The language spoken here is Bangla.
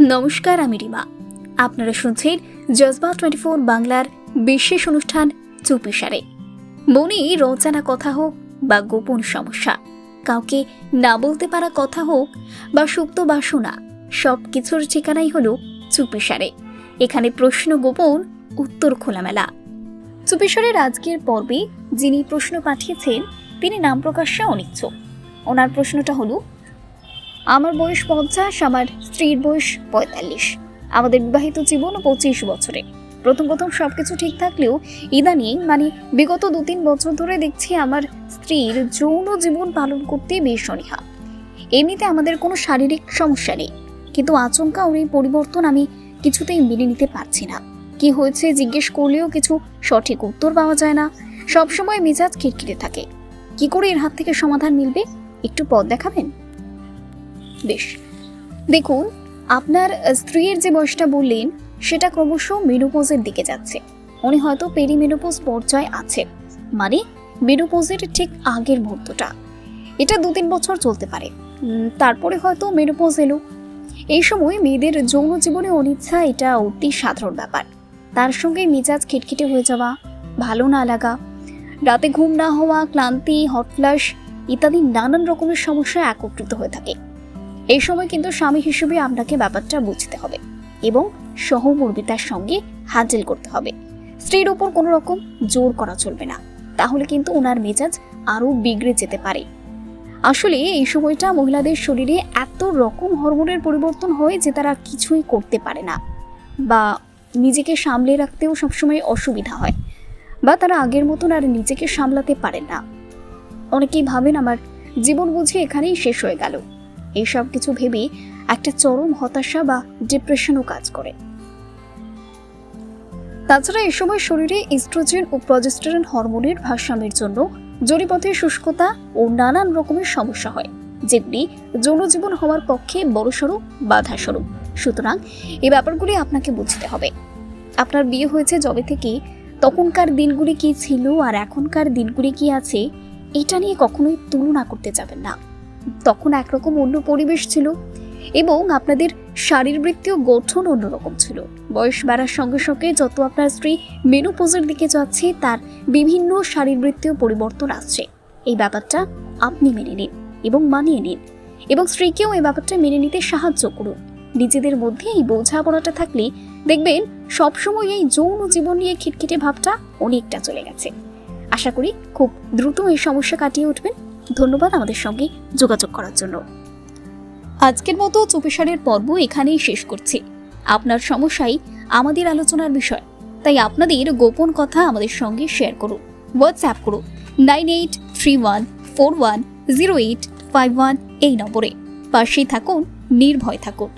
নমস্কার, আমি রিমা। আপনারা শুনছেন জজবা 24 বাংলার বিশেষ অনুষ্ঠান চুপিসারে। মনে রচনা কথা হোক বা গোপন সমস্যা, কাউকে না বলতে পারা কথা হোক বা সুপ্ত বাসনা, সব কিছুর ঠিকানাই হলো চুপিসারে। এখানে প্রশ্ন গোপন, উত্তর খোলামেলা। চুপিসারের আজকের পর্বে যিনি প্রশ্ন পাঠিয়েছেন তিনি নাম প্রকাশে অনিচ্ছুক। ওনার প্রশ্নটা হলো, আমার বয়স 50, আমার স্ত্রীর বয়স 45, আমাদের বিবাহিত জীবন 25 বছরে। প্রথম সবকিছু ঠিক থাকলেও ইদানিং বিগত 2-3 বছর ধরে দেখছি আমার স্ত্রীর যৌন জীবন পালন করতে বেশ অনীহা। এমনিতে আমাদের কোনো শারীরিক সমস্যা নেই, কিন্তু আচমকা ওর এই পরিবর্তন আমি কিছুতেই মেনে নিতে পারছি না। কি হয়েছে জিজ্ঞেস করলেও কিছু সঠিক উত্তর পাওয়া যায় না। সবসময় মেজাজ খিটখিটে থাকে। কি করে এর হাত থেকে সমাধান মিলবে, একটু পথ দেখাবেন? বেশ, দেখুন, আপনার স্ত্রীর যে বয়সটা বললেন সেটা ক্রমশ মেনোপজের দিকে যাচ্ছে। উনি হয়তো পেরিমেনোপজ পর্যায়ে আছে, মেনোপজের ঠিক আগের মুহূর্তটা। এটা 2-3 বছর চলতে পারে, তারপরে হয়তো মেনোপজ এলো। এই সময় মেয়েদের যৌন জীবনে অনিচ্ছা এটা অতি সাধারণ ব্যাপার। তার সঙ্গে মেজাজ খিটখিটে হয়ে যাওয়া, ভালো না লাগা, রাতে ঘুম না হওয়া, ক্লান্তি, হট ফ্লাশ ইত্যাদি নানান রকমের সমস্যা একত্রিত হয়ে থাকে। এই সময় কিন্তু স্বামী হিসেবে আপনাকে ব্যাপারটা বুঝতে হবে এবং সহমর্মিতার সঙ্গে হ্যান্ডেল করতে হবে। স্ত্রীর উপর কোনো রকম জোর করা চলবে না, তাহলে কিন্তু ওনার মেজাজ আরো বিগড়ে যেতে পারে। আসলে এই সময়টা মহিলাদের শরীরে এত রকম হরমোনের পরিবর্তন হয় যে তারা কিছুই করতে পারে না, বা নিজেকে সামলে রাখতেও সবসময় অসুবিধা হয়, বা তারা আগের মতন আর নিজেকে সামলাতে পারেন না। অনেকেই ভাবেন আমার জীবন বুঝি এখানেই শেষ হয়ে গেল। এইসব কিছু ভেবে একটা চরম হতাশা বা ডিপ্রেশনও কাজ করে। তাছাড়া এই সময় শরীরে ইস্ট্রোজেন ও প্রজেস্টেরন হরমোনের ভারসাম্যের জন্য জরিপথের শুষ্কতা ও নানান রকমের সমস্যা হয়, যেগুলি যৌনজীবন হওয়ার পক্ষে বড়সড় বাধা স্বরূপ। সুতরাং এই ব্যাপারগুলি আপনাকে বুঝতে হবে। আপনার বিয়ে হয়েছে যবে থেকে, তখনকার দিনগুলি কি ছিল আর এখনকার দিনগুলি কি আছে, এটা নিয়ে কখনোই তুলনা করতে যাবেন না। তখন একরকম অন্য পরিবেশ ছিল এবং আপনাদের শারীরবৃত্তীয় গঠন অন্যরকম ছিল। বয়স বাড়ার সঙ্গে সঙ্গে যত আপনার স্ত্রী মেনোপজের দিকে যাচ্ছে, তার বিভিন্ন শারীরবৃত্তীয় পরিবর্তন আসছে। এই ব্যাপারটা আপনি মেনে নিন এবং মানিয়ে নিন, এবং স্ত্রীকেও এই ব্যাপারটা মেনে নিতে সাহায্য করুন। নিজেদের মধ্যে এই বোঝাপড়াটা থাকলে দেখবেন সবসময় এই যৌন জীবন নিয়ে খিটখিটে ভাবটা অনেকটা চলে গেছে। আশা করি খুব দ্রুত এই সমস্যা কাটিয়ে উঠবেন। ধন্যবাদ আমাদের সঙ্গে যোগাযোগ করার জন্য। আজকের মতো চুপিসারের পর্ব এখানেই শেষ করছি। আপনার সমস্যাই আমাদের আলোচনার বিষয়, তাই আপনাদের গোপন কথা আমাদের সঙ্গে শেয়ার করুন। হোয়াটসঅ্যাপ করুন 9831410851 এই নম্বরে। পাশেই থাকুন, নির্ভয় থাকুন।